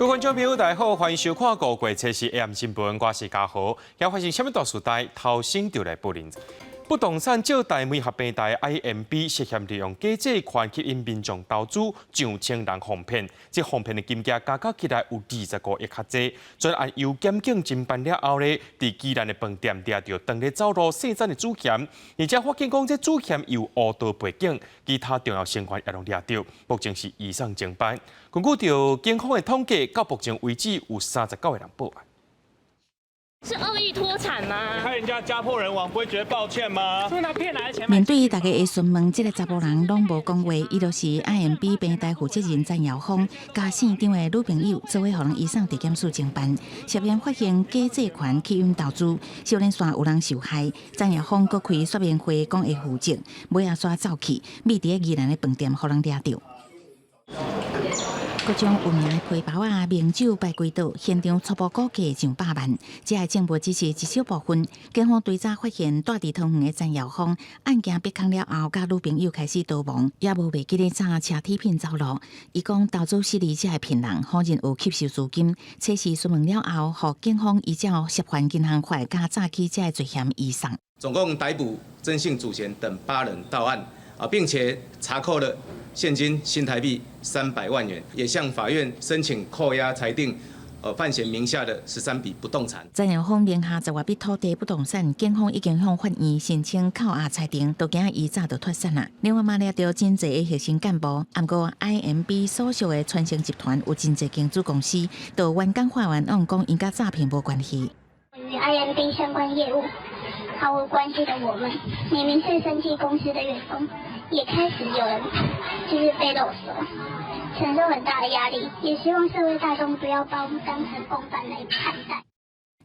各位观众朋友，大家好，欢迎收看《五月7日 AM 新闻》，我是嘉豪。要发生什么大事代，头先就来报您。不动产借贷美合平台 IMB 涉嫌利用假借款吸引民众投资，上千人哄骗。这哄骗的金额加起来有25亿较济。专案由检警侦办了后呢，伫基南的饭店抓到当日走路细产的主嫌，而且发现讲这主嫌有误导背景，其他重要成员也拢抓到，目前是移送侦办。根据到警方的统计，到目前为止有39个人报案。 是恶意脱产吗？害人家家破人亡，不会觉得抱歉吗？是他骗来的钱。面对大家的询问，这个查甫人拢无讲话，伊就是 IMB 平台负责人詹耀峰，加现场的女朋友，做伙互人移送地检署侦办，涉嫌发现假借款吸引投资，少年线有人受害。詹耀峰搁开说明会，讲会负责，尾仔煞走去，秘伫宜兰的饭店，互人抓到。 各种有名的皮包啊、名酒摆归岛，现场初步估计上100万，这系证物只是一小部分。警方对早发现住伫桃园的詹耀峰，案件被控了后，甲女朋友开始逃亡，也无袂记得早车铁片走路。伊讲投资失利，这系骗人，可能有吸收资金。测试询问了后，互警方依照涉犯银行法加诈欺这罪嫌移送。总共逮捕曾姓主嫌等8人到案并且查扣了。 现金新台币300万元，也向法院申请扣押裁定，范闲名下的13笔不动产。詹耀峰名下10万笔土地不动产，警方已经向法院申请扣押裁定，都惊伊早就脱产啦。另外嘛，抓到真侪的核心干部，不过 IMB 所属的传承集团有真侪间子公司，都原港法院案讲因甲诈骗无关系。与 IMB 相关业务毫无关系的我们，明明是生技公司的员工。 也开始有人就是被勒索，承受很大的压力，也希望社会大众不要把我们当成共犯来看待。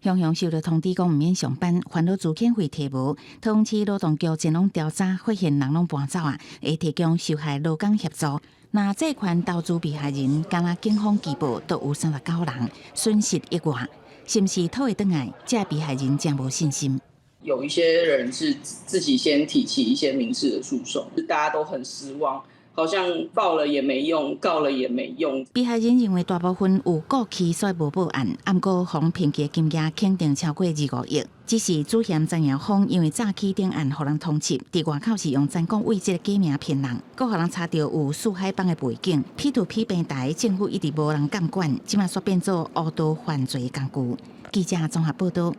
雄雄收到通知，讲唔免上班，烦恼资遣费提无。桃园市劳动局前拢调查，发现人拢搬走啊，会提供受害劳工协助。那这款投资被害人，刚若警方举报都有39人，损失1亿，是不是讨会倒来？这被害人真无信心。 有一些人是自己先提起一些民事的诉讼，大家都很失望，好像报了也没用，告了也没用。被害人认为大部分有过期，所以无报案。不过，互骗去的金额肯定超过25亿。只是主嫌詹耀峰因为诈欺定案，互人通缉，伫外口是用詹讲伪这个假名骗人，搁互人查到有四海帮的背景。P2P 平台政府一直无人监管，即马煞变做误导犯罪工具。记者综合报道。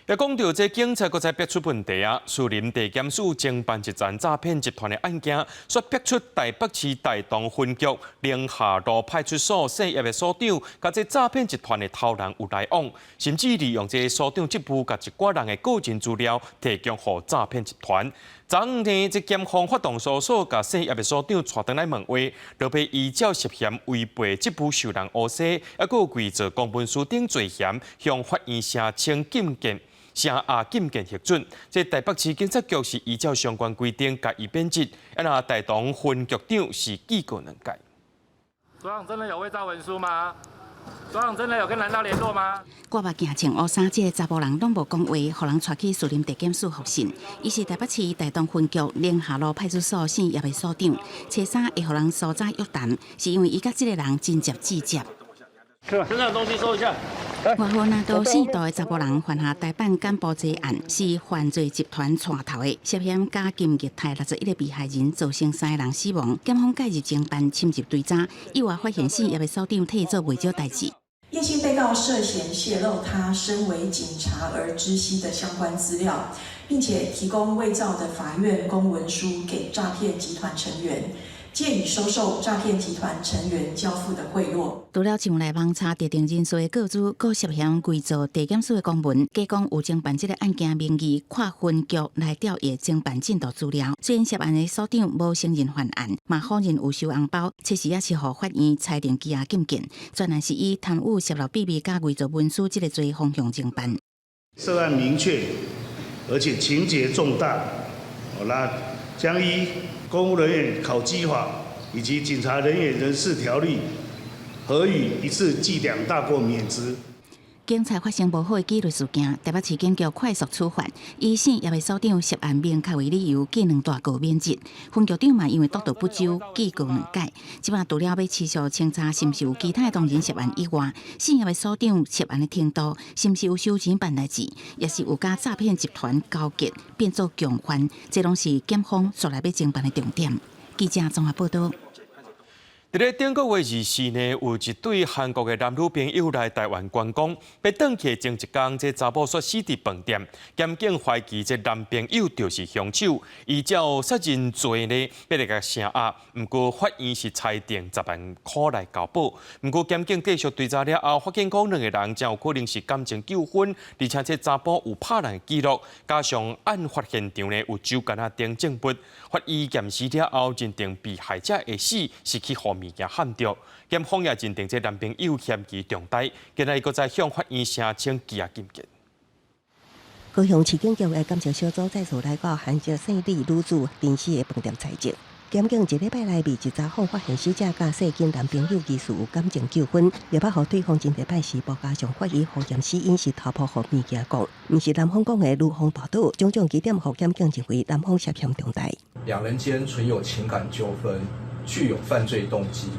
也讲到这警察搁再逼出问题啊！树林地检署侦办一桩诈骗集团的案件，说逼出台北市大同分局宁夏路派出所姓叶的所长，甲这诈骗集团的头人有来往，甚至利用这所长职务，甲一寡人的个人资料提供给诈骗集团。昨天这检方发动搜索，甲姓叶的所长带回来问话，就被依照涉嫌违背职务受人诬陷，还有伪造公文书等罪嫌，向法院申请禁见。 禁见核准，这台北市警察局是依照相关规定甲伊编辑，那大同分局长是记过2届。所长真的有伪造文书吗？所长真的有跟蓝道联络吗？我目镜穿乌衫，这个查甫人拢无讲话，互人带去树林地检署复讯。伊是台北市大同分局宁夏路派出所姓叶的所长，找啥会互人所在约谈，是因为伊甲这个人真接直接。身上的东西收一下。 外号拿到4度的查甫人犯下台版干部罪案，是犯罪集团带头的，涉嫌假金虐待61个被害人，造成3个人死亡。检方介入侦办，深入追查，意外发现4叶的所长替做伪造代志。叶姓被告涉嫌泄露他身为警察而知悉的相关资料，并且提供伪造的法院公文书给诈骗集团成员。 借以收受诈骗集团成员交付的贿赂。除了上来网查特定人士的个资，更涉嫌伪造地检署的公文，假讲有侦办这个案件名义，跨分局来调阅侦办进度资料。虽然涉案的所长无承认犯案，嘛否认有收红包，确实也是互法院裁定羁押禁见。专案是以贪污、泄露秘密、加伪造文书这个罪方向侦办。涉案明确，而且情节重大，那将依 公务人员考绩法以及警察人员人事条例，核予一次记2大过免职。警察发生无好的纪律事件，台北市警局快速处罚，以省业的首长涉案明确为理由，记2大过免职。分局长嘛因为督导不周，记过2届。即摆除了要持续清查是毋是有其他同仁涉案以外，省业的首长涉案的程度是毋是有收钱办代志，也是有甲诈骗集团交结变作共犯，这拢是检方所来要侦办的重点。记者综合报道。伫咧顶个月24呢，有一对韩国的男女朋友来台湾观光，被转去前一天，这查某说死伫饭店，检警怀疑这男朋友就是凶手，依照杀人罪呢，要来甲声压。不过法院是裁定10万块来交保。不过检警继续调查了后，发现讲2个人真有可能是感情纠纷，而且这查甫有拍人记录，加上案发现场呢有酒干啊等证物。法医验尸了后，认定被害者的死是去互物件撼着。检方也认定这男朋友嫌疑重大，今日搁再向法院申请羁押禁见。高雄市警局的感情小组再次来到韩籍姓李女子陈氏的饭店采证。检警1礼拜内未一查访发现死者甲姓金男朋友疑似有感情纠纷，也捌互对方真礼拜时报加上法医互验死因是头部互物件讲，毋是男方讲的女方大赌，种种疑点互检警认为男方涉嫌重大。2人间存有情感纠纷，具有犯罪动机。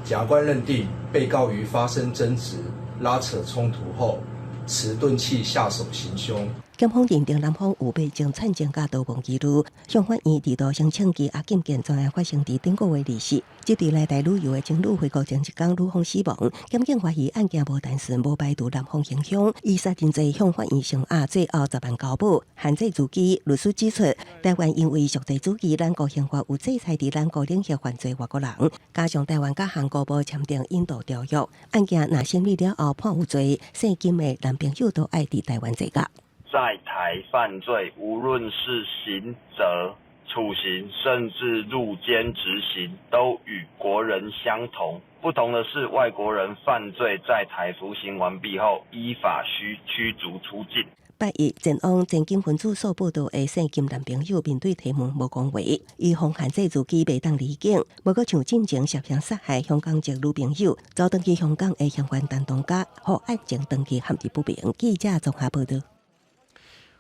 检察官认定被告于发生争执、拉扯冲突后，持钝器下手行凶。检方认定男方有被将产证甲逃亡记录，向法院提出申请羁押禁见。专案发生伫顶个月24日，即伫来台旅游的情侣回国前一天，女方死亡。检警怀疑案件无单纯，无排除男方行凶，以杀人罪向法院声押，最后10万交保，限制自己。律师指出，台湾因为赎罪主义，咱国宪法有制裁伫咱国领域犯罪外国人，加上台湾甲韩国无签订引渡条约，案件若审理了后判有罪，姓金的男朋友都爱伫台湾坐押。在台犯罪，无论是刑责、处刑，甚至入监执行，都与国人相同。不同的是，外国人犯罪在台服刑完毕后，依法需驱逐出境。8日，前往前警分子所报道的姓金男朋友面对提问无讲话，伊方限制自己袂当离境，无搁像进前涉嫌杀害香港籍女朋友，遭登去香港的相关单东家，互案情登记含义不明。记者综合报道。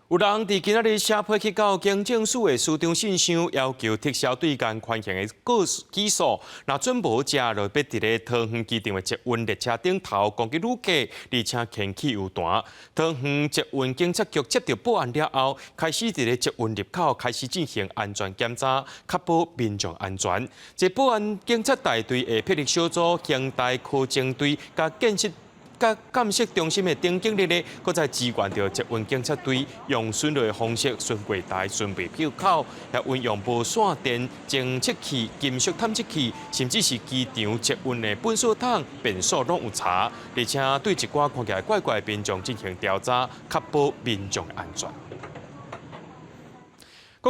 有人伫今仔日写批去到警政署的署长信箱，要求撤销对干宽刑的起诉。若准无食，就要伫咧桃园机场的捷运列车顶头攻击旅客，而且牵起油弹。桃园捷运警察局接到报案了后，开始伫咧捷运入口开始进行安全检查，确保民众安全。这报案警察大队的霹雳小组、现代科警队甲建设。甲监视中心的丁经理呢，搁在支援着捷运警察队，用顺路的方式顺过台、顺备票口，也运用无线电侦测器、金属探测器，甚至是机场捷运的本锁筒、变数拢有查，而且对一寡看起来怪怪的民众进行调查，确保民众安全。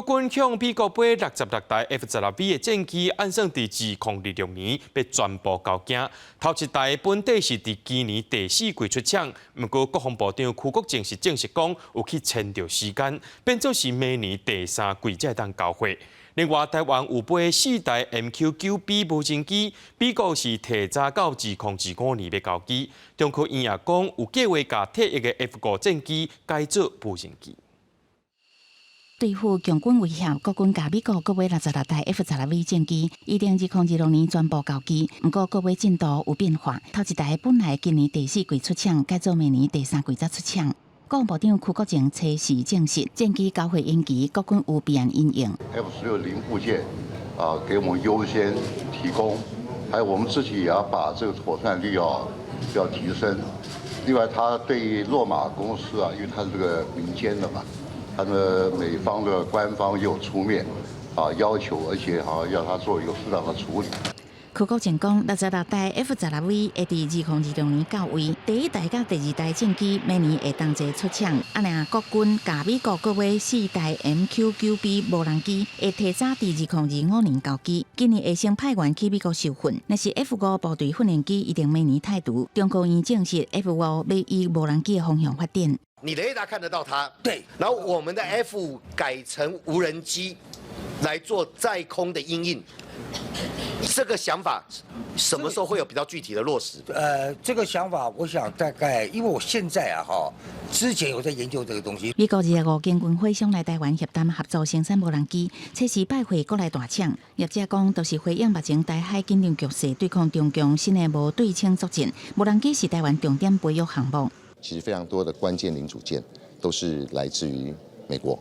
国军向美国买66台 F-16V 的战机，按算伫2026年要全部交件。头一台本底是伫今年第4季出厂，不过国防部长邱国正是证实讲有去签着时间，变做是明年第3季才当交货。另外，台湾有买4台 MQ-9B 无人机，美国是提早到2025年要交机。中科院也讲有计划甲退役的 F-5战机改做无人机。对付强军威胁，国军甲美国各买66台 F-16V 战机，预定2026年全部交机。不过各买进度有变化，头一台本来今年第4季出厂，改做明年第3季才出厂。国防部长邱国正初时证实，战机交会延期，国军有备案应用。F-16零部件给我们优先提供，还有我们自己也要把这个妥善率要提升。另外，他对洛马公司因为它是这个民间的嘛。他们美方的官方也有出面要求，而且要他做一个适当的处理。邱国正讲，66台 F-16V 会伫2026年到位，第一台甲第2台战机明年会同齐出厂。若国军甲美国各买4台 MQ-9B 无人机，会提早伫2025年交机。今年会先派员去美国受训，若是 F-5部队训练机一定明年态度。中国院证实 F-5要以无人机的方向发展。你雷达看得到它，对。然后我们的 F-5改成无人机来做在空的因应，这个想法什么时候会有比较具体的落实？这个想法，我想大概，因为我现在之前有在研究这个东西。美国225间军火商来台湾协谈合作生产无人机，测试拜会国内大厂。业者讲，都是回应目前台海紧张局势，对抗中共新的无对称作战。无人机是台湾重点培育项目。其实非常多的关键零组件都是来自于美国。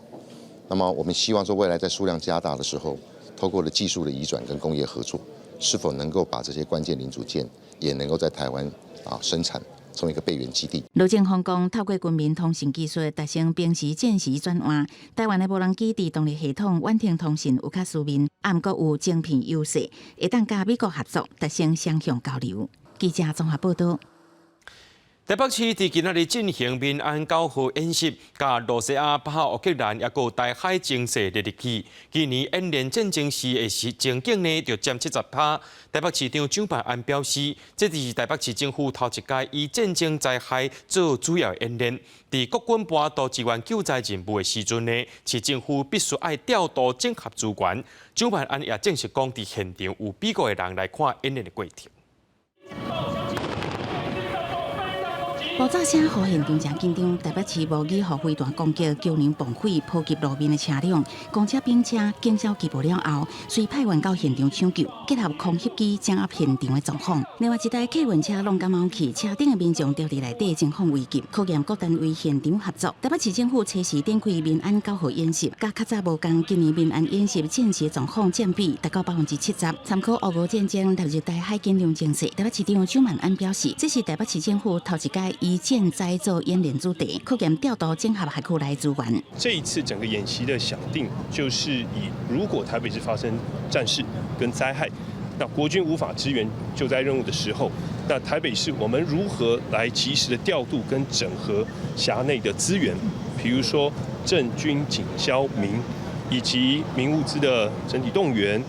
那么我们希望说，未来在数量加大的时候，透过了技术的移转跟工业合作，是否能够把这些关键零组件也能够在台湾生产，成为一个备援基地。陆政方讲，透过军民通讯技术达成兵时战时转换，台湾的无人机伫动力系统、远程通讯有较书面，毋过有晶片优势，会当甲美国合作达成双向交流。记者综合报道。台北市伫今仔日进行民安9号演习，甲罗西亚、巴哈乌克兰也有台海情势日起。今年演练战争时的情景呢，就占70%。台北市长蒋万安表示，这是台北市政府头一届以战争灾害做主要演练。伫国军搬到支援救灾任务的时阵呢，市政府必须爱调度整合资源。蒋万安也证实讲，伫现场有美国的人来看演练的过程。爆炸声互现场真紧张，台北市无语互飞弹攻击救人bom毁波及路面的车辆，公车、兵车减少拘捕了后，随派员到现场抢救，结合空袭机掌握现场的状况。另外一台客运车弄感冒去，车顶的民众掉伫内底，情况危急，可见各单位现场合作。台北市政府初时展开民安9号演习，甲较早无共，今年民安演习战时状况占比达到70%。参考俄乌战争投入台海紧张情势，台北市长蒋万安表示，这是台北市政府头一届以建灾做演练主题，可见调度整合海库来资源。这一次整个演习的想定，就是以如果台北市发生战事跟灾害，那国军无法支援救灾任务的时候，那台北市我们如何来及时的调度跟整合辖内的资源，比如说政军警消民，以及民物资的整体动员。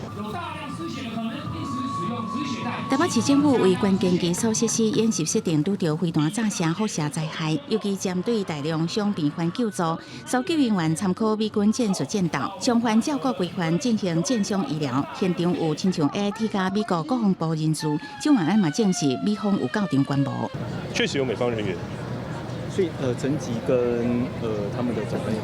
台北市政府为关键基础设施演习设定拄着飞弹炸伤辐射灾害，尤其针对大量伤病患救助，搜救人员参考美军战术战斗，伤患照顾规范进行健伤医疗。现场有亲像 AIT 加美国国防部人士，蒋万安嘛证实美方有到场观摩。确实有美方人员，所以层级跟他们的总分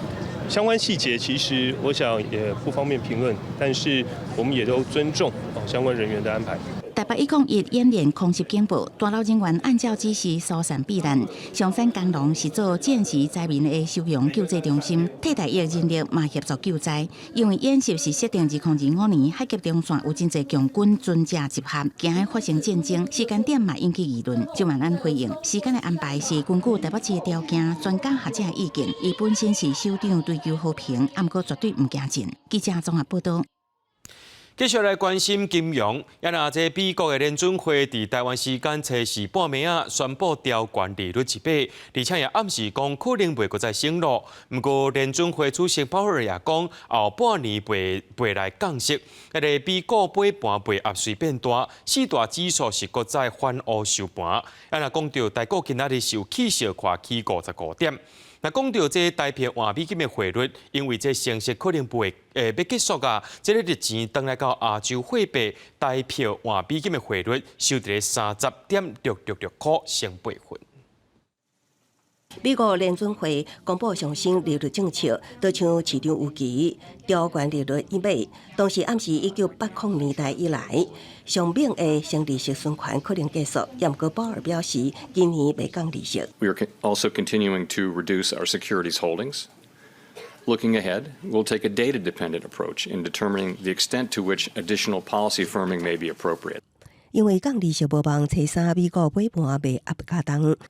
相关细节，其实我想也不方便评论，但是我们也都尊重相关人员的安排。台北101演练空袭警报，大楼人员按照指示疏散避难。上山工农是做战时灾民的收容救济中心，替代役人力嘛协助救灾。因为演习是设定2025年海峡中线有真侪强军军舰集合，惊害发生战争，时间点嘛引起议论。蒋万安回应，时间的安排是根据台北市的条件、专家学者的意见。伊本身是首长追求和平，不过绝对唔惊战。记者综合报道。继续来关心金融，也那这美国的联准会伫台湾时间初四半暝啊宣布调悬利率1码，而且也暗示讲可能袂再升落。不过联准会主席鲍尔也讲后半年袂来降息，迄个美股尾盘袂压随便大，四大指数是搁再反乌收盘。也那讲到台股今仔日是有起小看起55点。那讲到这台币换美金的汇率，因为这升息可能不会要结束啊，这个日钱等来到亚洲货币台币换美金的汇率收在30.666块，升8分。美国联准会公布上升利率政策，就像市场预期，调悬利率1码，同时暗示1980年代以来上猛的升利息循环可能结束。也不过鲍尔表示，今年袂降利息。We are also continuing to reduce our securities holdings. Looking ahead, we'll take a data-dependent approach in determining the extent to which additional policy firming may be appropriate. 因为降利息无望，初三美国尾盘袂压加重，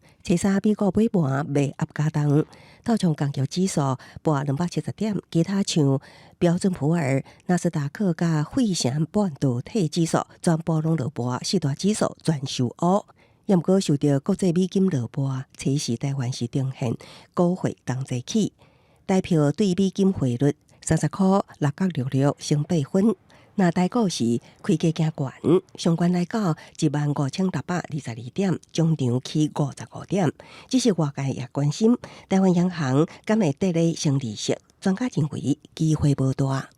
道琼工业指数破270点，其他像标准普尔、纳斯达克甲费城半导体指数全部拢落盘，四大指数全收乌。也毋过受到国际美金落盘，初时台湾是呈现股汇同齐起，台票对美金汇率30块6.66升8分。那台股市开价行悬，上悬来到15622点，中场起55点。只是外界也关心，台湾央行敢会得咧升利息？专家认为机会无大。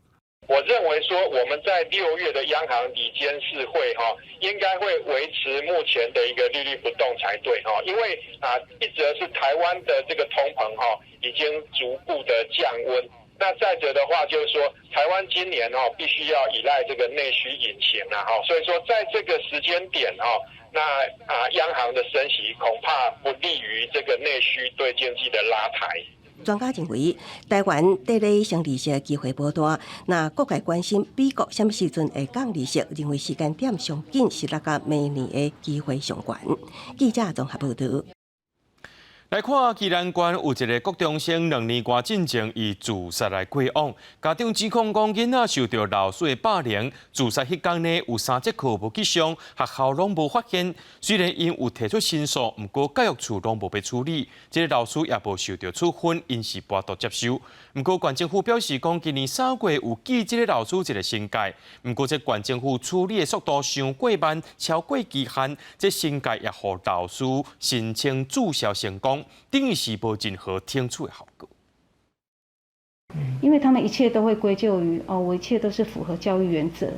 我认为说我们在6月的央行理监事会应该会维持目前的一个利率不动才对因为一则是台湾的这个通膨已经逐步的降温，那再者的话就是说台湾今年必须要依赖这个内需引擎所以说在这个时间点那央行的升息恐怕不利于这个内需对经济的拉抬。专家认为，台湾第二升利息的机会不大。那各界关心美国什么时阵会降利息，认为时间点上紧是落到明年的机会上悬。记者综合报道。来看宜兰县有一个国中生2年多进前以自杀来过往，家长指控讲囡仔受到老师的霸凌，自杀迄天呢有3节课无去上，学校拢无发现。虽然因有提出申诉，不过教育处拢无被处理，这个老师也无受到处分，因是跋倒接受。不过县政府表示讲，今年3月有记这个老师一个新界，不过这县政府处理的速度伤过慢，超过期限，这新界也让老师申请注销成功。等于是无任何听取的效果，因为他们一切都会归咎于我一切都是符合教育原则，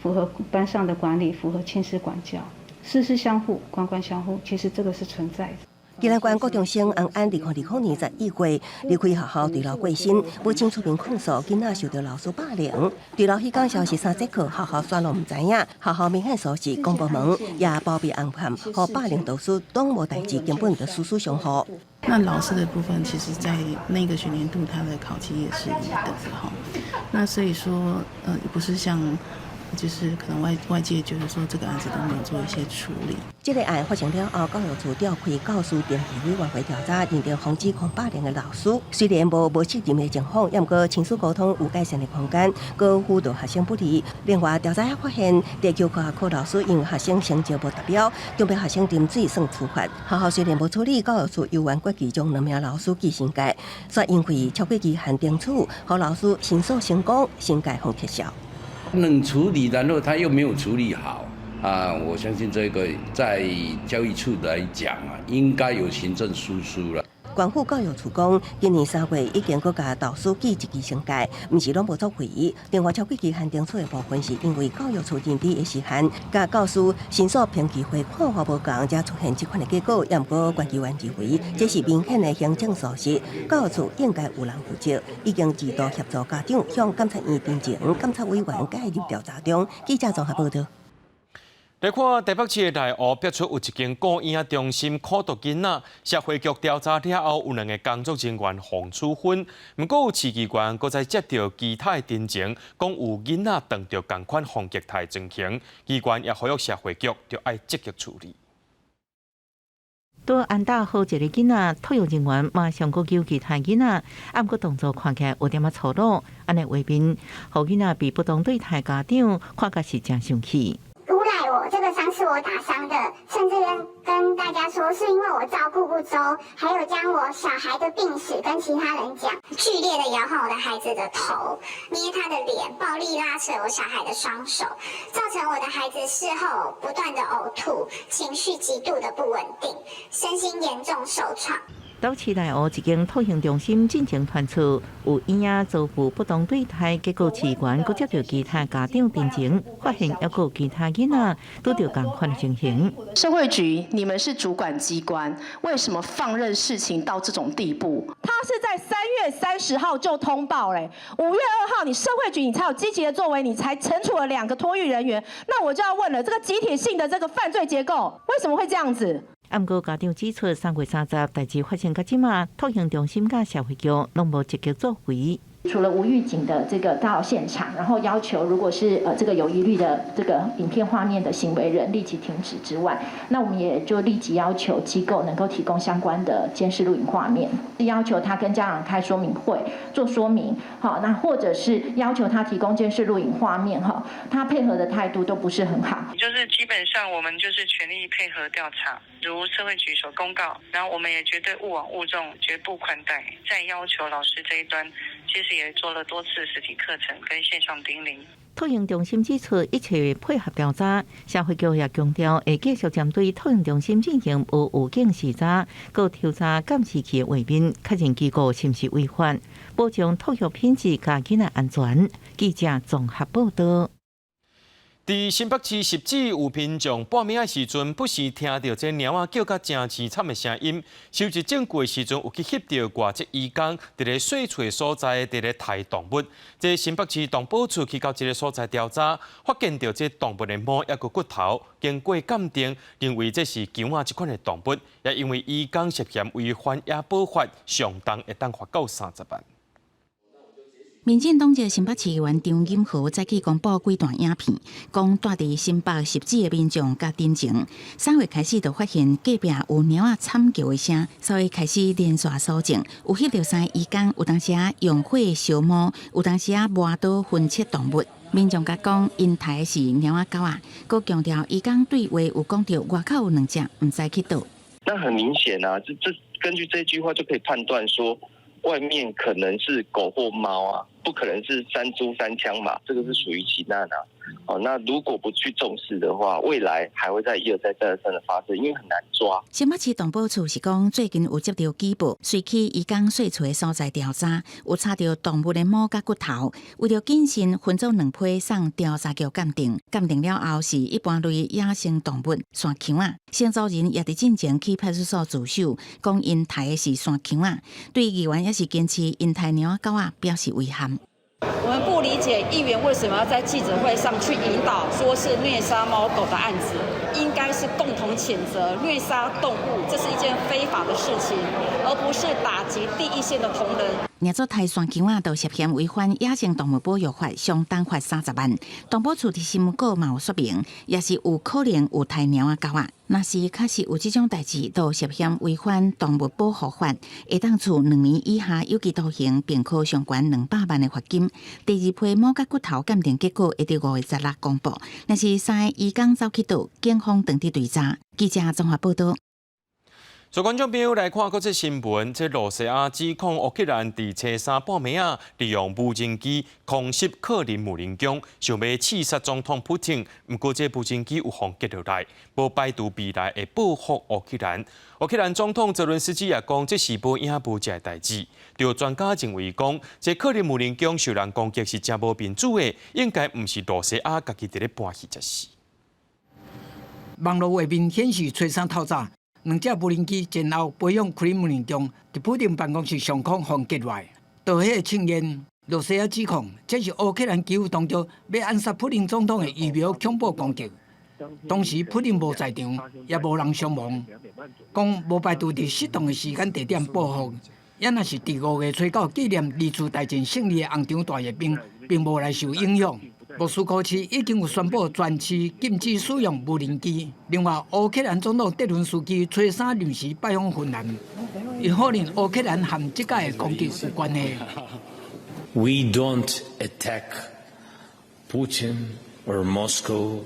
符合班上的管理，符合亲师管教，师师相护，官官相护，其实这个是存在的。宜兰县高中生洪安2020年21月离开学校对楼过身，母亲出面控诉囡仔受到老师霸凌。对楼迄天消息3节课，学校全拢唔知影，学校明显说是公部门也包庇暗判，和霸凌导师当无代志，根本就叔叔相护。那老师的部分，其实在那个学年度他的考绩也是1等哈，那所以说也不是像。就是可能外界觉得说这个案子都没有做一些处理。这个案发生了后，教育处召开教师定期委员会调查，认定防止霸凌的老师虽然无责任的情况，也不过亲子沟通有改善的空间，佮辅导学生不利。另外调查还发现，地球科老师因学生成绩无达标，中被学生啉水算处罚。学校虽然无处理，教育处犹原决定将2名老师记新界，却因为超过期限定处，和老师申诉成功，新界方撤销。能处理，然后他又没有处理好我相信这个在教育处来讲应该有行政疏疏了。县府教育处讲，今年3月已经甲导师记1期新界，毋是拢无作为。另外超过期限定出的部分，是因为教育处认知的时限，甲教师申诉评级会看法无同，才出现这款的结果。也毋过管机员认为，这是明显的行政疏失，教育处应该有人负责，已经指导协助家长向监察院申请，监察委员介入调查中。记者综合报道。来看台北市的内湖爆出有一间孤婴中心苦毒囡仔，社会局调查了后，有2个工作人员被处分。不过有市议员搁再接到其他的陈情，讲有囡仔当着同款风虐待情形，议员也呼吁社会局要爱积极处理。多安大好一个囡仔，托育人员马上搁救其他囡仔，不过动作看起来有点仔粗鲁，安尼画面，互囡仔被不当对待家长看甲是真生气。诬赖我这个伤是我打伤的，甚至跟大家说是因为我照顾不周，还有将我小孩的病史跟其他人讲，剧烈的摇晃我的孩子的头，捏他的脸，暴力拉扯我小孩的双手，造成我的孩子事后不断的呕吐，情绪极度的不稳定，身心严重受创。岛市内湖一间托婴中心进前传出有婴仔遭遇不当对待，结果市员阁接到其他家长陈情，发现还有其他囡仔拄到同款的情形。社会局，你们是主管机关，为什么放任事情到这种地步？他是在3月30号就通报嘞，5月2号你社会局你才有积极的作为，你才惩处了2个托育人员。那我就要问了，这个集体性的这个犯罪结构为什么会这样子？不过家长指出，3月30日代志发生到即马，托婴中心甲社会局拢无积极作为。除了无预警的这个到现场，然后要求如果是这个有疑虑的这个影片画面的行为人立即停止之外，那我们也就立即要求机构能够提供相关的监视录影画面，要求他跟家长开说明会做说明，好，那或者是要求他提供监视录影画面，哈，他配合的态度都不是很好。就是基本上我们就是全力配合调查，如社会局所公告，然后我们也绝对勿枉勿纵，绝不宽待，再要求老师这一端。其实也做了多次实体课程跟线上叮咛。托运中心指出，一切配合调查，社会局也强调会继续针对托运中心进行无预警视查，佮调查监视器画面，确认机构是毋是违法，保障托育品质甲囡仔安全。记者综合报道。伫新北市汐止有民众半暝时阵，不时听到这猫仔叫甲真凄惨的声音。收集证据的时阵，有去翕到外籍移工伫咧水厝所在伫咧抬动物。这新北市动保处去到这个所在调查，发现到这动物的毛抑个骨头，经过鉴定，认为这是狗仔这款的动物，也因为移工涉嫌违反野保法，上重会当罚到30万。民进党籍新北市议员张锦豪早起公布几段影片，讲住伫新北汐止的民众甲顶前3月开始就发现隔壁有猫仔惨叫的声，所以开始连续搜证，有翕到3个移工，有当时用火烧猫，有当时磨刀分切动物。民众甲讲，因抬的是猫仔狗仔，佮强调移工对话有讲到外口有2只，唔知去倒。那很明显啊，这根据这句话就可以判断说，外面可能是狗或猫啊，不可能是3猪3枪嘛，这个是属于其难啊。那如果不去重视的话，未来还会再一而再再而三的发生，因为很难抓。新北市动保处是讲，最近有接到举报，随去移工睡厝的所在调查，有查到动物的毛甲骨头，为了谨慎，分做2批送调查局鉴定。鉴定了后是一般类野生动物山羌仔，先遭人也伫进前去派出所自首，讲因抬的是山羌仔，对议员也是坚持因抬猫仔狗仔表示遗憾。我们不理解议员为什么要在记者会上去引导说是虐杀猫狗的案子，应该是共同谴责虐杀动物，这是一件非法的事情，而不是打击第一线的同仁。捏做抬山羌仔，就涉嫌违反野生动物保育法，相当罚30万。动保处伫新闻稿嘛有说明，也是有可能有抬猫仔狗仔。若是确实有这种代志，都涉嫌违反动物保护法，会当处2年以下有期徒刑，并可上悬200万的罚金。第2批猫甲骨头鉴定结果会伫5月16公布。若是3个移工走去倒，警方当地追查。记者综合报道。所以观众朋友来看，这则新闻，这罗西亚指控乌克兰伫初3半暝啊，利用无人机空袭克林姆林宫，想要刺杀总统普京。不过，这无人机有放击落来，无摆渡未来会报复乌克兰。乌克兰总统泽伦斯基也讲，这是无影无迹的代志。有专家认为讲，这克林姆林宫受人攻击是真无民主的，应该唔是罗西亚家己伫咧搬去才是。网络画面显示，初3透早，2只无人机前后飞向克里姆林宫，伫普丁办公室上空放击落来。到迄庆宴，罗西亚指控这是乌克兰基辅当中要暗杀普丁总统的预谋恐怖攻击。当时普丁无在场，也无人伤亡，讲无排除伫适当的时间地点报复。也若是伫5月初9纪念二次大战胜利的红场大阅兵，并无来受影响。莫斯科市已经有宣布全市禁止使用无人机。另外，乌克兰总统泽伦斯基初3临时拜访芬兰，伊否认乌克兰和这届的攻击有关系。We don't attack Putin or Moscow.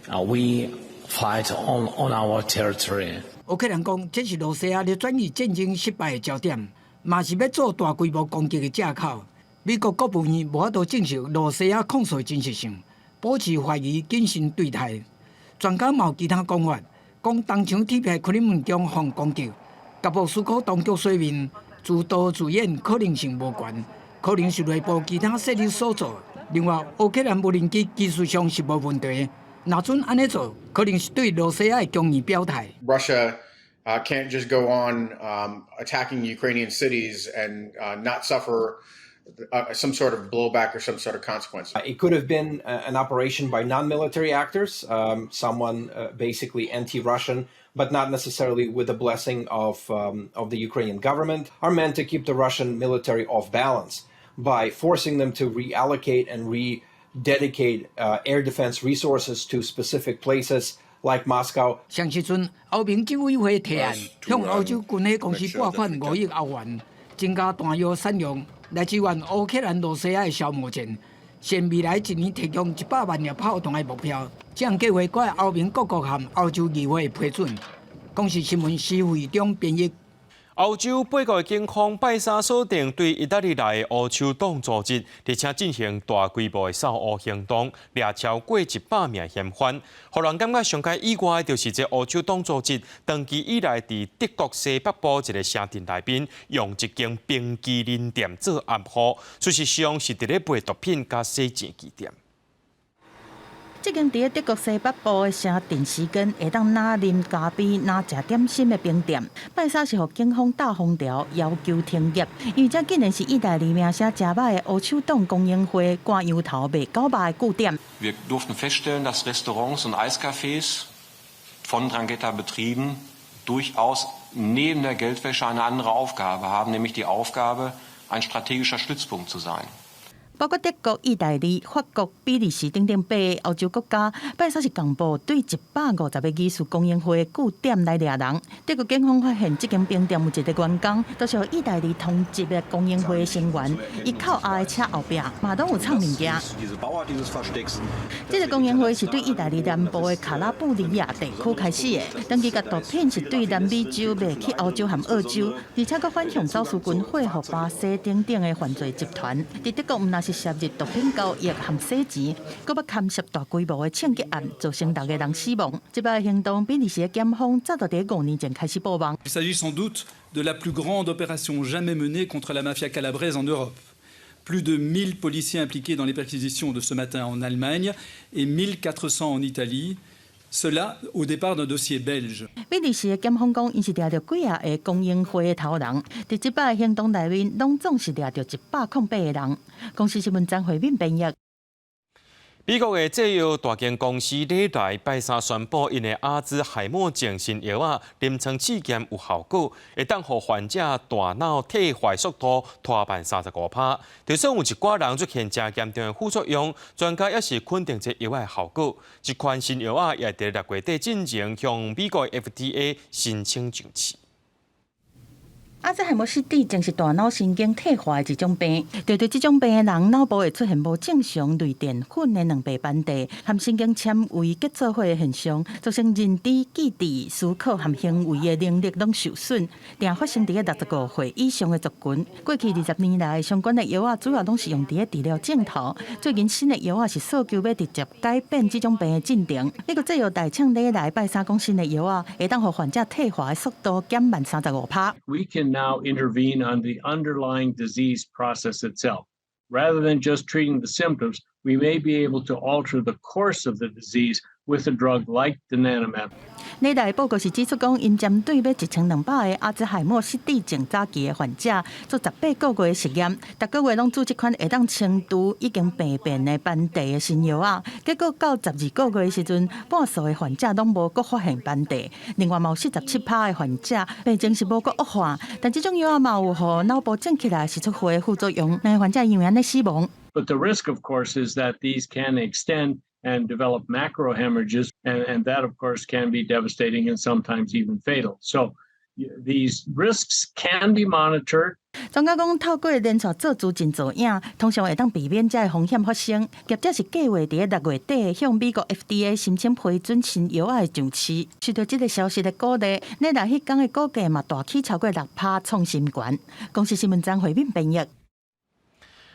We fight on our territory. 乌克兰讲，这是罗西亚咧转移战争失败的焦点，嘛是要做大规模攻击的借口。美国国务院无法度证实罗西亚控诉的真实性，保持怀疑，谨慎对待。专家嘛有其他讲法，讲当场铁皮克里姆林宫防攻击，甲莫斯科当局说明自导自演可能性无关，可能是内部其他势力所做。另外，乌克兰无人机技术上是无问题。若准安尼做，可能是对罗西亚的强硬表态。Russia can't just go on attacking Ukrainian cities and not suffer some sort of blowback or some sort of consequence. It could have been an operation by non-military actors, someone basically anti-Russian, but not necessarily with the blessing of the Ukrainian government, are meant to keep the Russian military off balance by forcing them to reallocate and dedicate air defense resources to specific places like Moscow. 上时阵，欧盟执委会提案向欧洲军火公司拨款5亿欧元，增加弹药产量，来支援乌克兰、罗西亚的消磨战，现未来1年提供100万粒炮弹的目标。这样计划搁欧盟各国和欧洲议会批准。公视新闻施会中编译。欧洲8个警方拜三锁定对意大利来的乌手党组织，而且进行大规模的扫乌行动，掠超过100名嫌犯。互人感觉上界意外，就是这乌手党组织长期以来伫德国西北部一个城镇内边，用一间冰淇淋店做暗号，事实上是伫咧卖毒品甲洗钱据点。这间伫德国西北部的城镇时间会当拿啉咖啡、拿食点心的冰店，拜三是互警方大封条，要求停业，因为这竟然是意大利名声真歹的乌手党公营会挂羊头卖狗肉的据点。Wir durften feststellen, dass Restaurants und Eiscafés von Drangheta Betrieben durchaus neben der Geldwäsche eine andere Aufgabe haben, nämlich die Aufgabe, ein strategischer Stützpunkt zu sein. 包括德国、意大利、法国、比利时等等8个欧洲国家，拜三是公布对150个技术供应会据点来掠人。德国警方发现这间冰店有一个员工，都是意大利同级的供应会成员，伊靠后的车后壁嘛拢有藏物件。这个供应会是对意大利南部的卡拉布里亚地区开始的，长期甲毒品是对南美洲卖去欧洲和澳洲，而且佮反向走私军火和巴西等等的犯罪集团。伫德国，毋但是涉入毒品交易和洗钱，佮要牵涉大规模的抢劫案，造成6个人死亡。这摆行动比利时的检方早就伫5年前开始布网。Il s'agit sans doute de la plus grande opération jamais menée contre la mafia calabraise en Europe. Plus de 1000 policiers impliqués dans les perquisitions de ce matin en Allemagne et 1400 en Italie. Cela au départ d'un dossier belge. 比利时的检方讲，因是抓到几啊个公营会的头人，伫这摆行动内面，拢总是抓到108个人。公司新闻张惠敏编译。美国的制药大间公司礼来拜三宣布，因的阿兹海默症新药啊，临床试验有效果，会当互患者大脑退坏速度拖慢35%。就算有一寡人出现真严重的副作用，专家也是肯定这药的效果。这款新药啊，也伫6月底进行向美国 FDA 申请上市。阿兹海默失智正是大脑神经退化的一种病，对这种病的人，脑部会出现无正常类淀粉的两倍班地和神经纤维结做伙的现象，造成认知、记忆、思考和行为的能力拢受损，并发生伫65岁以上的族群。过去20年来，相关的药主要拢是用伫治疗镜头，最近新的药是诉求要直接改变这种病的进程。美国制药大厂礼来拜三讲新的药会当互患者退化的速度减慢35%。We can now intervene on the underlying disease process itself. Rather than just treating the symptoms, we may be able to alter the course of the disease with a drug like donanemab. 礼来报告是指出讲，因针对要1200个阿兹海默失智症早期的患者做18个月的实验，逐个月拢做这款会当清除已经病变的斑地的新药啊。结果到12个月的时阵，半数的患者拢无阁发现斑地，另外有47%的患者病情是无阁恶化，但这种药啊嘛有互脑部整起来是出血的副作用，让患者因为安尼死亡。But the risk, of course, is that these can extend and develop macrohemorrhages, and that, of course, can be devastating and sometimes even fatal. So these risks can be monitored. 专家讲，透过连续做资进做影，通常会当避免这风险发生。业者是计划伫6月底向美国 FDA 申请批准新药的上市。受到这个消息的鼓励，礼来迄天的股价嘛大起超过6%，创新高。公司新闻张惠敏编译。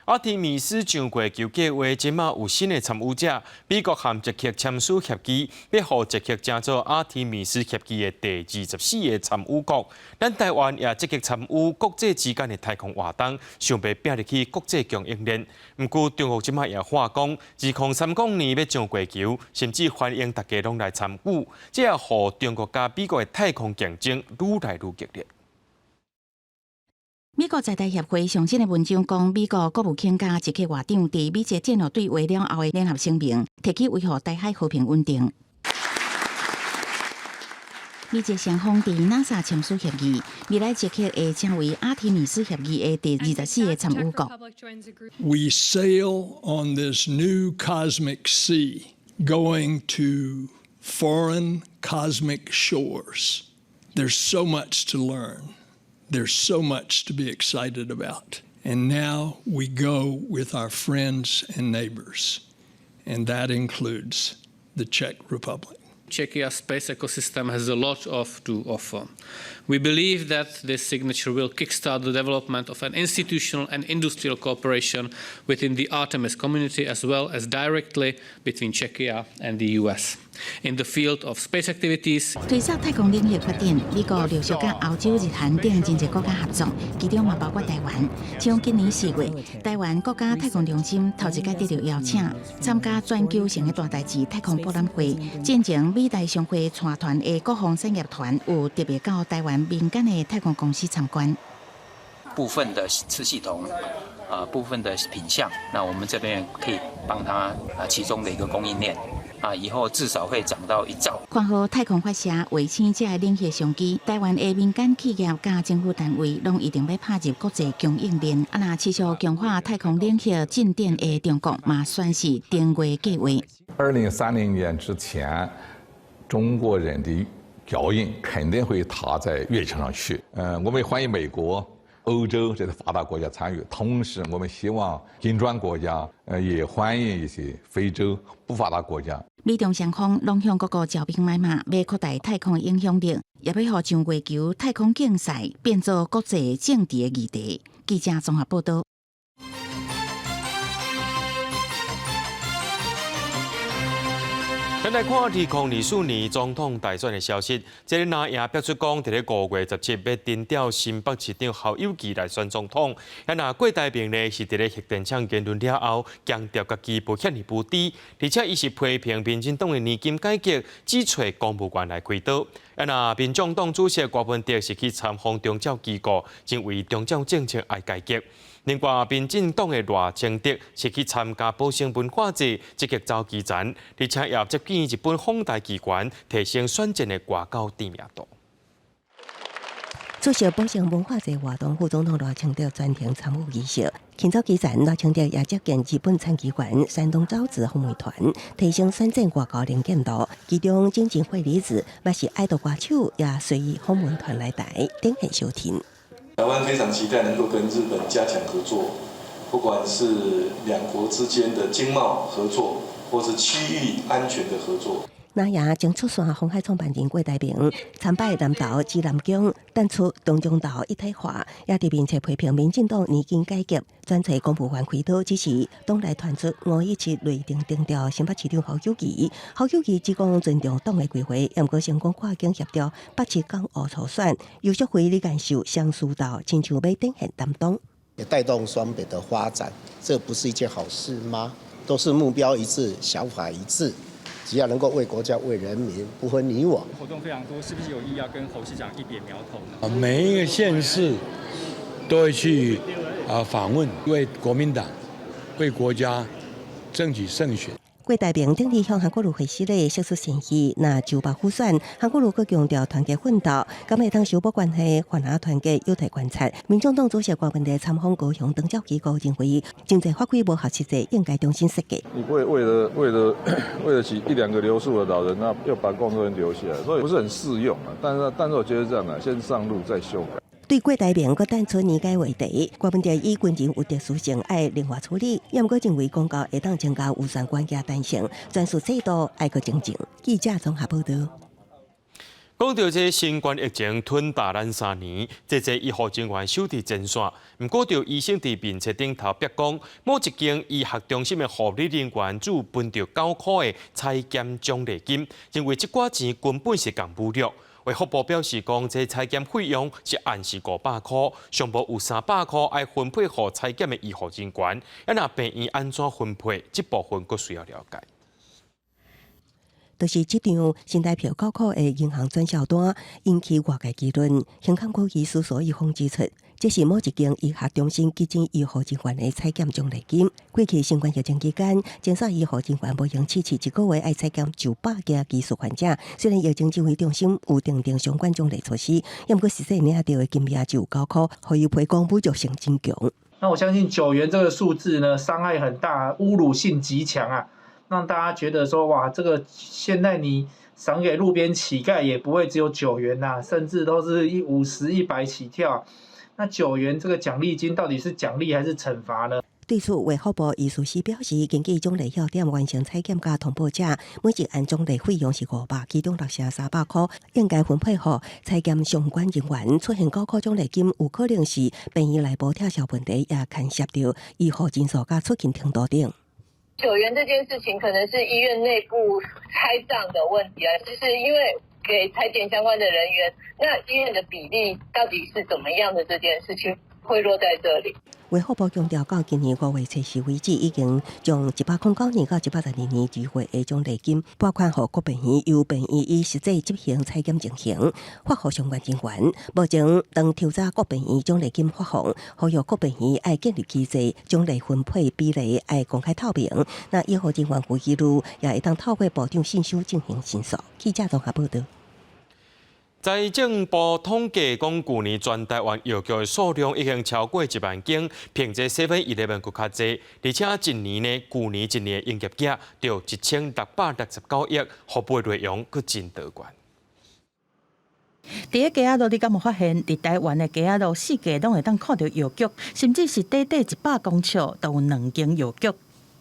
阿提米斯上过球计划，即马有新的参与者，美国和捷克签署协议，要互捷克争做阿提米斯协议的第24个参与国。咱台湾也积极参与国际之间的太空活动，想要拼入去国际供应链。毋过中国即马也话讲，2030年要上过球，甚至欢迎大家拢来参与，这也互中国甲美国的太空竞争愈来愈激烈。美国在台协会上新的文章讲，美国国务卿甲捷克外长伫美捷战略对话了后的联合声明，提起维护台海和平稳定。美捷双方伫 NASA 签署协议，未来捷克会成为阿提米斯协议的第24个参与国。We sail on this new cosmic sea, going to foreign cosmic shores. There's so much to learn. There's so much to be excited about. And now we go with our friends and neighbors, and that includes the Czech Republic. Czechia space ecosystem has a lot to offer. We believe that this signature will kickstart the development of an institutional and industrial cooperation within the Artemis community, as well as directly between Czechia and the US. In the field of space activities， 推测太空领域发展，美国陆续跟欧洲、日韩等真侪国家合作，其中嘛包括台湾。像今年4月，台湾国家太空中心头一届得到邀请，参加全球性的大代志太空博览会。进前，美台商会带团的各方产业团有特别到台湾民间的太空公司参观。部分的次系统，部分的品项，那我们这边可以帮他其中的一个供应链。以后至少会涨到1兆。看好太空发射卫星这领域商机，台湾的民间企业加政府单位，拢一定要拍入国际供应链。那持续强化太空领域进展的中国，嘛算是定位计划。2030年之前，中国人的脚印肯定会踏在月球上去。我们欢迎美国、欧洲这些发达国家参与，同时我们希望金砖国家也欢迎一些非洲不发达国家。美中双方拢向各国招兵买马，要扩大太空的影响力，也要让上月球太空竞赛变作国际政治的议题。记者综合报道。咱来看2024年总统大选的消息，这个南亚表出讲，伫咧5月17要征调新北市长侯友宜来选总统。那郭台铭呢是伫咧核电厂言论了后，强调家己不遐尼不低，而且伊是批评民进党的年金改革只找公务员来开刀。那民众党主席郭文哲是去参访中教机构，认为中教政策爱改革。另外，民进党的赖清德是去参加保生文化节，积极召集展，而且也接见日本访台机关，提升选战的外交知名度。出席保生文化节活动，副总统赖清德专程参与仪式。庆祝期间，赖清德也接见日本参议员、山东造纸访问团，提升选战外交能见度。其中，经济会理事也是爱豆歌手，也随意访问团来台，等候收听。台湾非常期待能够跟日本加强合作，不管是两国之间的经贸合作，或是区域安全的合作。那也将出线鸿海创办人郭台铭参拜南投至南疆，淡出东中岛一体化，也伫面切批评民进党年金改革，专找公务员开刀，只是党内传出517内定征调新北市长侯友宜。侯友宜只讲尊重党的规划，也毋过成功跨境协调北市港澳初选，游淑慧李干秀相疏导，亲像要登线担当，也带动双北的发展，这不是一件好事吗？都是目标一致，想法一致。只要能够为国家、为人民，不分你我。活动非常多，是不是有意要跟侯市长一点苗头呢？每一个县市都会去访问，为国民党、为国家争取胜选。郭台铭顶日向韩国瑜会师咧，释出善意。那就把复选，韩国瑜阁强调团结奋斗，敢会当修补关系，换下团结有待观察。民众党主席郭文哲参访高雄长照机构认为，经济法规无合实际，应该重新设计。你为了起1-2个留宿的老人，那要把工作人留下来，所以不是很适用啊。但是我觉得这样啊，先上路再修改。对郭台铭，阁单纯理解为题，郭文哲以军人有特殊性，爱另外处理，也毋过认为公告会当增加预算管辖弹性，专属制度爱阁精进。记者综合报道。讲到这新冠疫情吞大咱3年，这医护人员守伫前线，毋过就医生伫面册顶头别讲，某一间医学中心的护理人员只分到9块的采检奖励金，认为这寡钱根本是共侮辱。卫福部表示讲，这采检费用是按时500块，上无有300块爱分配予采检的医护人员。那病院安怎分配，这部分佫需要了解。就是这张新台票9块的银行转销单引起外界议论。香港国医师所以方指出，这是某一间医学中心基金医护人员的采检奖励金。过去新冠疫情期间，诊所医护人员无用持续1个月爱采检900件技术患者。虽然疫情指挥中心有订定相关奖励措施，也毋过实际领到的金额只有9块，可以赔讲侮辱性真强。那我相信9元这个数字呢，伤害很大，侮辱性极强啊。让大家觉得说，哇，这个现在你赏给路边乞丐也不会只有9元呐，甚至都是50、100起跳。那9元这个奖励金到底是奖励还是惩罚呢？对此，卫福部医师司表示，根据奖励要点完成采检加通报者，每一案奖励费用是500，其中落下300块，应该分配给采检相关人员。出现高考奖励金，有可能是病院内部特效问题，也牵涉到医护人数加出勤程度等。救援这件事情可能是医院内部拆账的问题啊，就是因为给采检相关的人员，那医院的比例到底是怎么样的这件事情会落在这里。卫福部强调，到今年5月初时为止，已经将109年到112年2月的奖励金拨款给各病院，由病院以实际执行采检进行，发给相关人员。目前，当调查各病院奖励金发放，呼吁各病院要建立机制，奖励分配比例要公开透明。那医护人员有记录，也会当透过部长信箱进行申诉。记者综合报道。财政部统计讲，去年全台湾药局的数量已经超过1万间，凭借7-11佫较济，而且去年的营业额就1669亿，服务内容佫真多元。伫个街仔路，你敢有发现？伫台湾的街仔路，四界拢会当看到药局，甚至是短100公尺都有2间药局。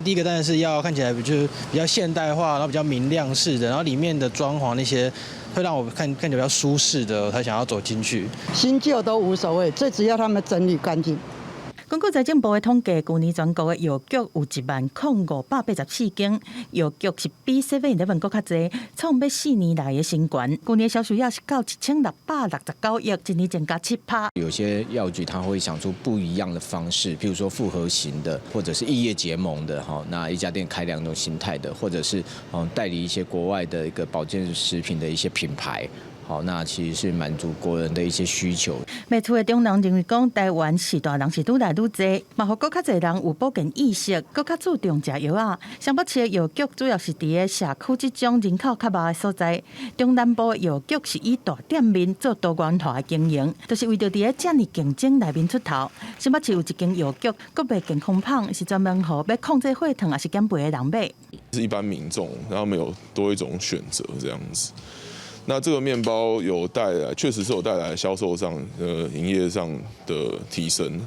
第一个当然是要看起来就是比较现代化，然后比较明亮式的，然后里面的装潢那些会让我看起来比较舒适的，我才想要走进去。新旧都无所谓，最主要他们整理干净。根据财政部的统计，去年全国的药局有10584间，药局是比7-11佫较济，创下4年来的新高。去年销售额是到1669亿，一年增加7%。有些药局它会想出不一样的方式，譬如说复合型的，或者是异业结盟的哈，那一家店开2种形态的，或者是代理一些国外的一个保健食品的一些品牌。好，那其实是满足国人的一些需求。卖厝的中人认为讲，台湾是大人是愈来愈济，嘛，互更较侪人有保健意识，更较注重食药啊。上北市的药局主要是伫个社区这种人口较密的所在，中南部的药局是以大店面做多元化的经营，就是为着伫个这样竞争内面出头。上北市有一间药局，佮卖健康棒，是专门互要控制血糖还是减肥的人买。是一般民众，然后没有多一种选择这样子。那这个面包有带来，确实是有带来销售上、营业上的提升，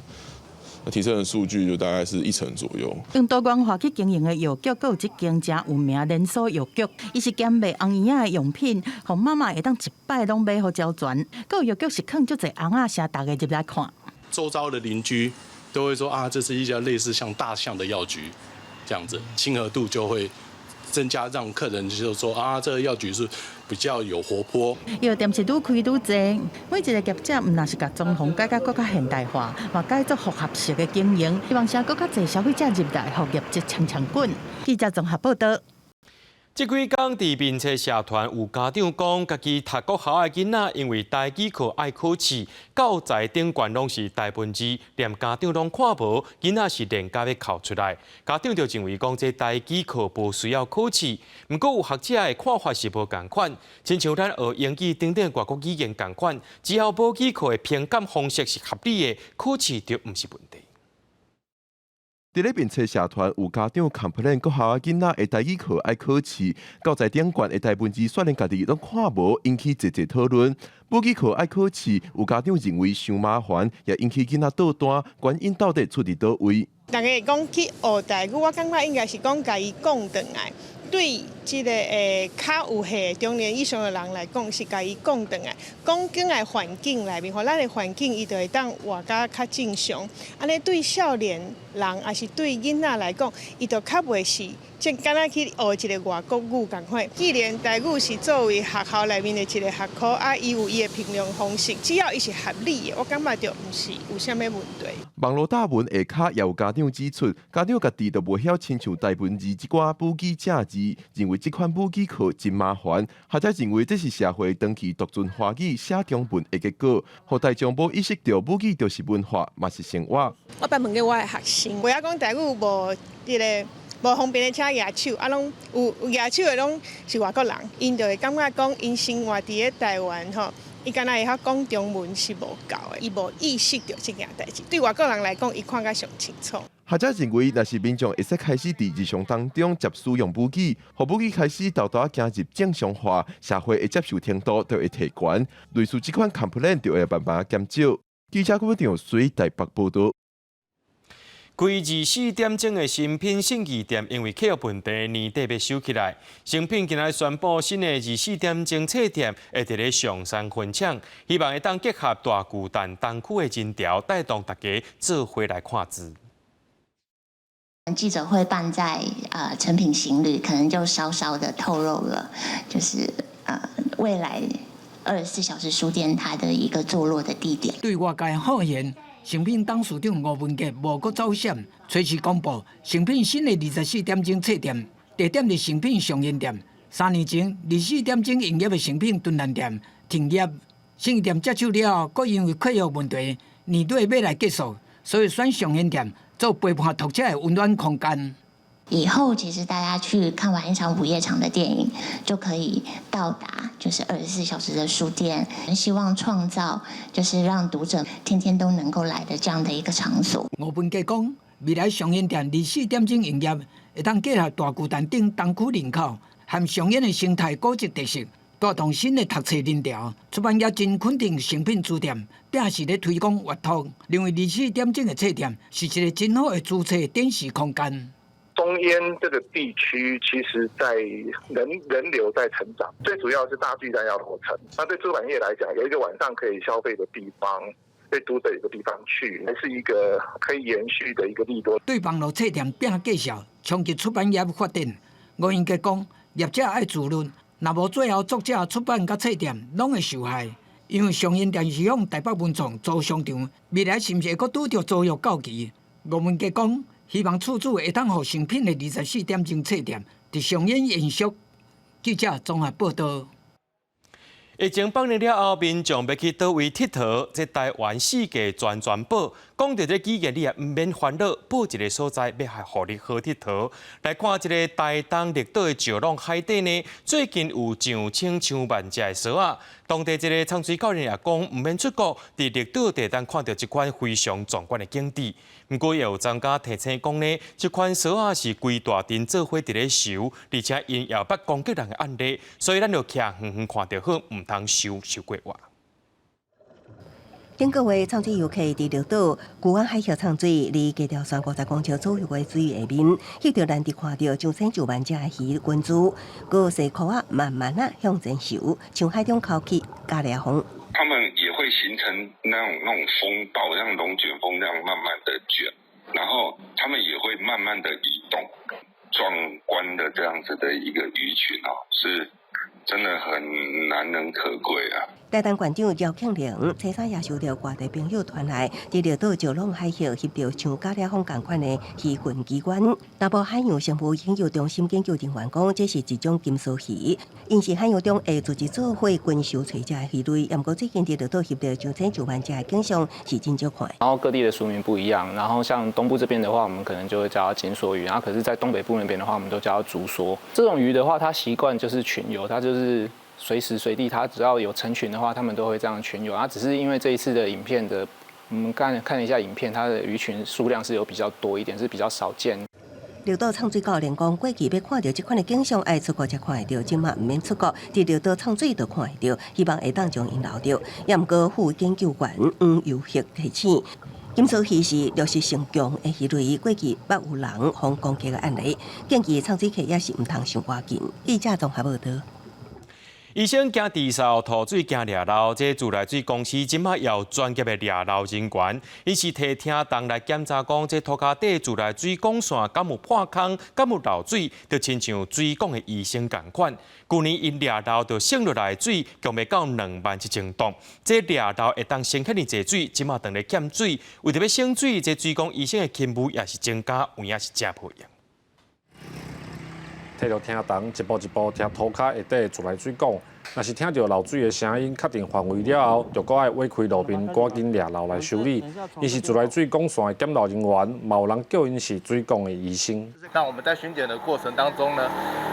提升的数据就大概是1成左右。用多元化去经营的药局，佮有一间真有名连锁药局，伊是兼卖红婴仔的用品，互妈妈会当一摆拢买好胶全。佮有药局是放足侪红仔声，大家入来看。周遭的邻居都会说啊，这是一家类似像大象的药局，这样子亲和度就会增加，让客人就说啊，这个药局是比较有活泼。药店是愈开愈济，每一个业者唔但是甲装潢改革更加现代化，嘛改做复合式的经营，希望更加侪消费者入来，互业绩强滚。记者综合报道。这几天，伫民策社团有家长讲，家己读国校的囡仔因为台语课爱考试，教材顶悬拢是大分字，连家长拢看无，囡仔是连甲要考出来。家长就认为讲，这台语课无需要考试，不过有学者的看法是无共款，亲像咱学英语等等外国语言共款，只要母语课的评鉴方式是合理的，考试就唔是问题。伫咧民策社团有家长 complain 国校仔囡仔的台语课爱考试，教材顶悬的大文字虽然家己拢看无，引起侪讨论。母语课爱考试，有家长认为伤麻烦，也引起囡仔倒单，原因到底出伫倒位？大家讲去学台语，我感觉应该是讲家己讲转来。对这个较有岁中年以上的人来讲，是家己讲转来，讲转来环境内面，互咱的环境伊就会当活甲较正常。安尼对少年人，也是对囡仔来讲，伊就较袂是，即敢若去学一个外国语共款。既然台语是作为学校内面的一个学科，啊，伊有伊的评量方式，只要伊是合理的，我感觉就毋是有啥物问题。网络大文下骹也有家长指出，家长家己都无晓亲像大文字即寡母语正字，认为这款母语课真麻烦，或者认为这是社会长期独尊华语写中文的结果，互大众无意识到母语就是文化，嘛是生活。我捌问过我的学生，不要讲台语无迄个。无方便的请举手，啊，拢有举手的拢是外国人，因就会感觉讲因生活伫咧台湾吼，伊敢若会晓讲中文是无够的，伊无意识到这件代志。对外国人来讲，伊看甲上清楚。学者认为，若是民众会使开始伫日常当中接使用母语，互母语开始豆豆走入正常化，社会的接受程度就会提高。类似这款 complaint 就会慢慢减少。记者郭文长随台北报道。开24点钟的新品信义店因为客户问题，年底要收起来。新品今日宣布新的24点钟册店会伫咧上山分抢，希望会当结合大巨蛋东区的人潮，带动大家做回来看资。记者会办在成品行旅，可能就稍稍的透露了，就是未来24小时书店它的一个坐落的地点。对外界好言，成品董事长吴文杰无搁走险，随时公布成品新的24点钟册店，地点是成品上元店。3年前24点钟营业的成品敦南店停业，新店接手了后，搁因为客户问题，年底要来结束，所以选上元店做陪伴读者的温暖空间。以后其实大家去看完一场午夜场的电影，就可以到达就是24小时的书店。希望创造就是让读者天天都能够来的这样的一个场所。吴文杰讲，未来上元店24点钟营业，会当结合大巨蛋顶东区人口和上元的生态古迹特色，带动新的读册人潮。出版业真肯定成品书店，并是咧推广阅读，认为24点钟的册店是一个真好的注册展示空间。中烟这个地区，其实在人流在成长，最主要是大巨蛋要落成。那对出版业来讲，有一个晚上可以消费的地方，对读者有个地方去，还是一个可以延续的一个利多。对网络册店并介绍，冲击出版业发展。吴英杰讲，业者爱自律，若无最后作者出版甲册店拢会受害。因为上元店是向台北文创租商场，未来是毋是会搁拄着租约到期？吴文杰讲。希望厝主会当互成品的24点钟册店伫上演延续。记者综合报道。疫情放年了后，民众要去倒位佚佗？这台湾四界全保，讲到这几个你也唔免烦恼，报一个所在要互你好佚佗。来看一个台东绿岛的石浪海底呢，最近有上千上万只的蛇啊。当地一个潜水教练也讲，唔免出国，伫绿岛地当看到一款非常壮观的景致。不过，也有专家提醒讲呢，这款蛇啊是规大阵做伙伫咧游，而且因也捌攻击人的案例，所以咱要徛远远看着好，唔通受过活。顶个月，潜水游客伫绿岛古湾海峡潜水，离街条山50公尺左右的水下面，翕到难得看到上千上万只鱼群珠，个细壳啊慢慢啊向前游，像海中口气加烈风。它们也会形成那种风暴，像龙卷风那样慢慢的卷，然后它们也会慢慢的移动。壮观的这样子的一个鱼群哦，是真的很难能可贵啊。台东县长姚庆玲初三也收到外地朋友传来，伫绿岛石浪海峡翕到像加烈风同款的鱼群奇观。大埔海洋生物研究中心研究人员讲，这是一种金丝鱼，因是海洋中会组织做伙群收找这鱼类。不过最近伫绿岛翕到上千上万只的景象是真少看。然后各地的俗名不一样，然后像东部这边的话，我们可能就会叫它金梭鱼，然后可是在东北部那边的话，我们都叫它竹梭。这种鱼的话，它习惯就是群游，它就是随时随地，它只要有成群的话，它们都会这样群游。它只是因为这一次的影片的，我们看了一下影片，它的鱼群数量是有比较多一点，是比较少见。绿岛潜水教练讲，过去要看到这款的景象，爱出国才看会到，今嘛唔免出国，伫绿岛潜水就看会到。希望会当将因留着。也毋过副研究员黄游旭提醒，金丝鱼是掠食性强的鱼类，过去捌有人防攻击的案例，建议潜水客也是唔通伤外近。记者综合报道。医生惊地扫吐水惊掠漏，这自来水公司今麦要专业的掠漏人员，伊是提听人来检查讲，这涂骹底自来水管线敢有破空，敢有漏水，就亲像水管的医生共款。去年因掠漏就省落来水，共要到21000吨。这掠漏会当省遐尼济水，今麦当咧减水，为着要省水，这水管医生的勤务也是增加，有影是真不一样。摕着听筒一步一步听涂骹下底的自来水管，若是听到漏水的声音，确定范围了后，就搁爱挖开路边，赶紧掠漏来修理。伊是自来水管线的检漏人员，嘛有人叫因是水管的医生。那我们在巡检的过程当中呢，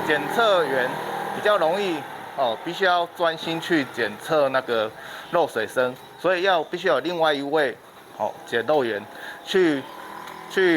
检测员比较容易必须要专心去检测那个漏水声，所以必须有另外一位检漏员去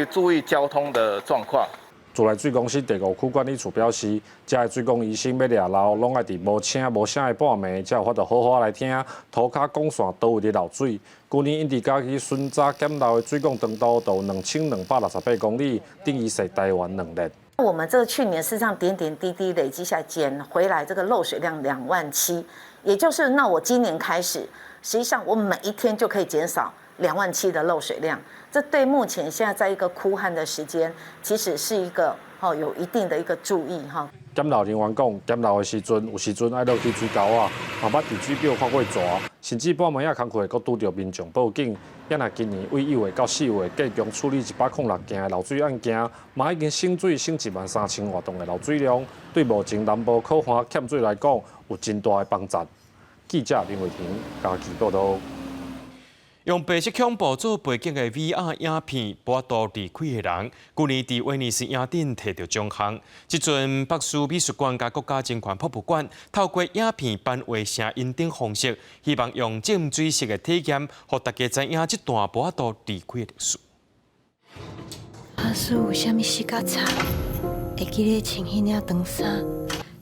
注意交通的状况。自来水公司第5区管理处表示，遮的水工医生要抓漏，拢爱伫无请无声的半暝，才有法度好好来听涂骹管线倒位伫漏水。去年因伫嘉义巡查检漏的水管长度有2268公里，等于是台湾2日。我们这个去年事实上点点滴滴累积下来减回来这个漏水量27000，也就是那我今年开始，实际上我每一天就可以减少27000的漏水量。这对目前现在在一个枯旱的时间，其实是一个有一定的一个注意哈。检漏人员讲，检漏的时阵，有时阵爱落去水沟啊，嘛捌伫水表看过蛇，甚至半暝仔工课，佫拄着民众报警。也若今年为1月到4月，加强处理106件的漏水案件，嘛已经省水省13000多吨的漏水量，对目前南部靠旱欠水来讲，有真大的帮助。记者林伟平嘉义报道。用白色恐怖做背景的 VR 影片，博度离开的人，去年伫威尼斯影展摕到奖项。即阵北苏美术馆甲国家人权博物馆透过影片版画声音等方式，希望用浸水式的体验，互大家知影即段博度离开的历史。阿叔有啥物事较差？会记得穿迄领长衫。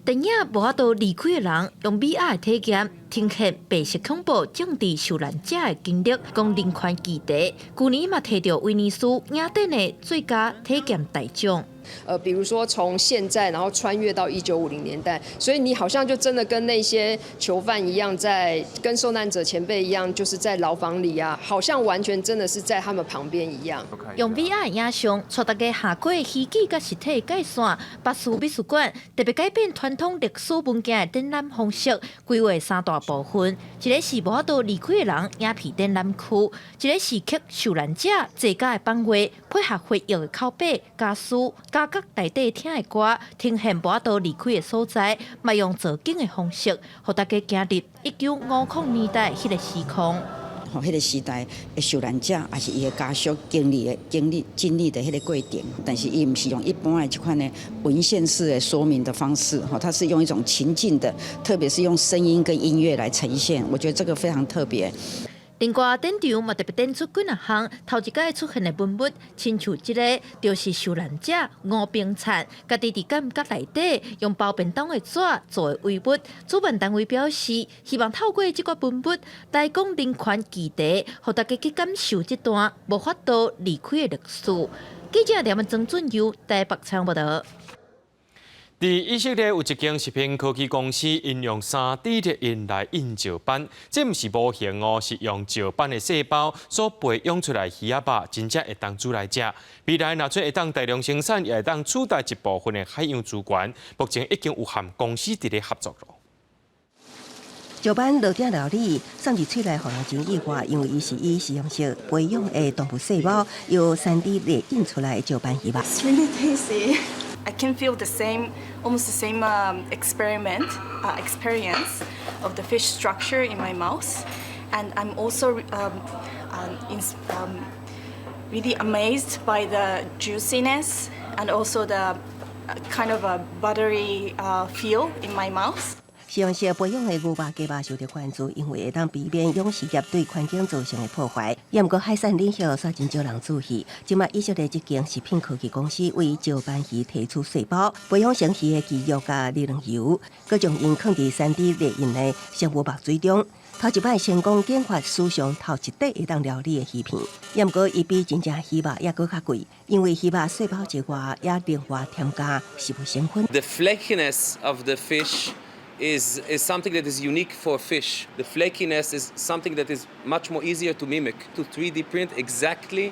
电影无法度离开的人，用 VR 体验呈现白色恐怖政治受难者的经历，讲人权议题。去年嘛摕到威尼斯影展的最佳体验大奖。比如说从现在然后穿越到1950年代，所以你好像就真的跟那些囚犯一样，跟受难者前辈一样，就是在牢房里啊，好像完全真的是在他们旁边一样。用 VR 影像，带大家下过虚拟甲实体的界线。北苏美术馆特别改变传统历史文件的展览方式，规划3大部分：一个是无法度离开的人影片展览区，一个是给受难者坐家的版画，配合回忆的口碑、家书。家角内底听的歌，呈现无法度离开的所在，嘛用造景的方式，互大家行入1950年代迄个时空。迄个时代的受难者，也是伊的家属经历的迄个过程，但是伊毋是用一般的这款的文献式的说明的方式，它是用一种情境的，特别是用声音跟音乐来呈现，我觉得这个非常特别。另外，展场嘛特别展出几啊项头一届出现的文物，亲像这个就是受难者吴冰灿，家己伫监狱内底用包便当的纸做的遗物。主办单位表示，希望透过这个文物来讲人权议题，让大家去感受这段无法度离开的历史。记者连曾俊佑台北采访报道。伫以色列有一间食品科技公司应用3D 列印来印石板，这毋是模型哦，是用石板的细胞所培养出来鱼仔肉，真正会当煮来食。未来若做会当大量生产，也会当取代一部分的海洋资源。目前已经有和公司伫咧合作了。石板落点料理，送入嘴内，互人真意外，因为伊是以食用式培养的动物细胞，由3D 列印出来的石板鱼肉。It's really tasty. I can feel almost the same experience of the fish structure in my mouth, and I'm also really amazed by the juiciness and also the kind of a buttery feel in my mouth. 食用式培养的牛肉、鸡肉受到关注，因为会当避免养殖业对环境造成的破坏。也毋过海产领域煞真少人注意。即卖以色列一间食品科技公司为石斑鱼提出细胞，培养成鱼的肌肉甲力量油，佮将因放伫3D 列印的生物肉水中。头一摆成功研发史上头一块会当料理的鱼片。也毋过伊比真正鱼肉也搁较贵，因为鱼肉细胞之外也另外添加食物成分。 The flakiness of the fish is something that is unique for fish. The flakiness is something that is much more easier to mimic, to 3D print exactly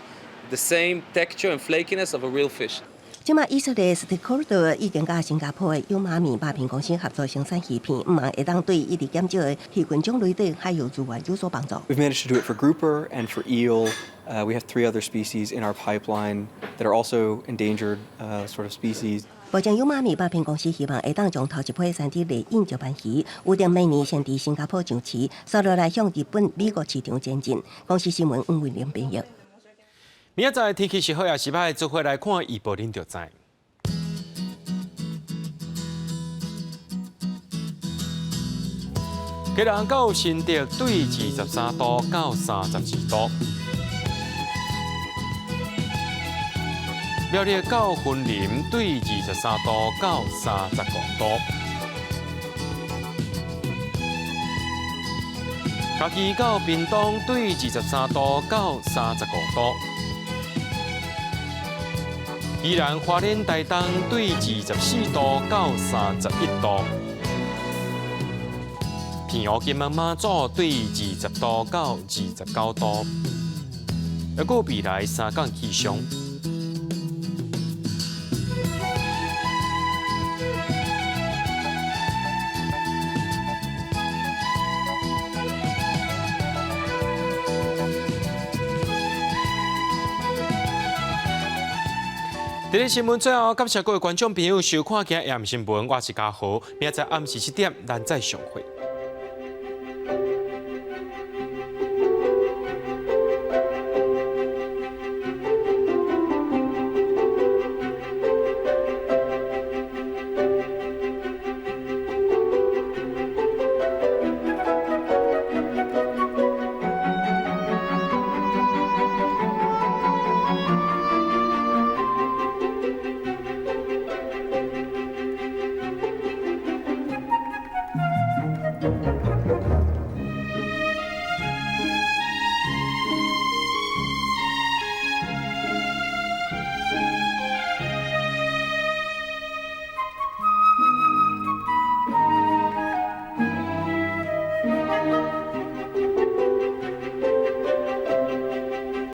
the same texture and flakiness of a real fish. 即卖以色列 Stakeholder 已经甲新加坡的优妈咪肉片公司合作生产鱼片，望会当对伊伫减少的鱼群种类等海洋资源有所帮助。We've managed to do it for grouper and for eel. We have 3 other species in our pipeline that are also endangered sort of species. 目前优妈咪肉片公司希望会当将头一批3D 列印石斑鱼，预定明年先伫新加坡上市，稍后来向日本、美国市场前进。公司新闻黄伟玲编译。明仔载天气是好也是歹，做伙来看预报，恁就知。今日到新竹对23度到32度。苗栗到云林对23度到35度。嘉义到屏东对23度到35度。宜兰花莲台东对24度到31度。平湖金门马祖对20度到29度。还有未来3天气象。今日新闻最后，感谢各位观众朋友收看今日夜新闻，我是嘉豪，明仔载暗时7点咱再相会。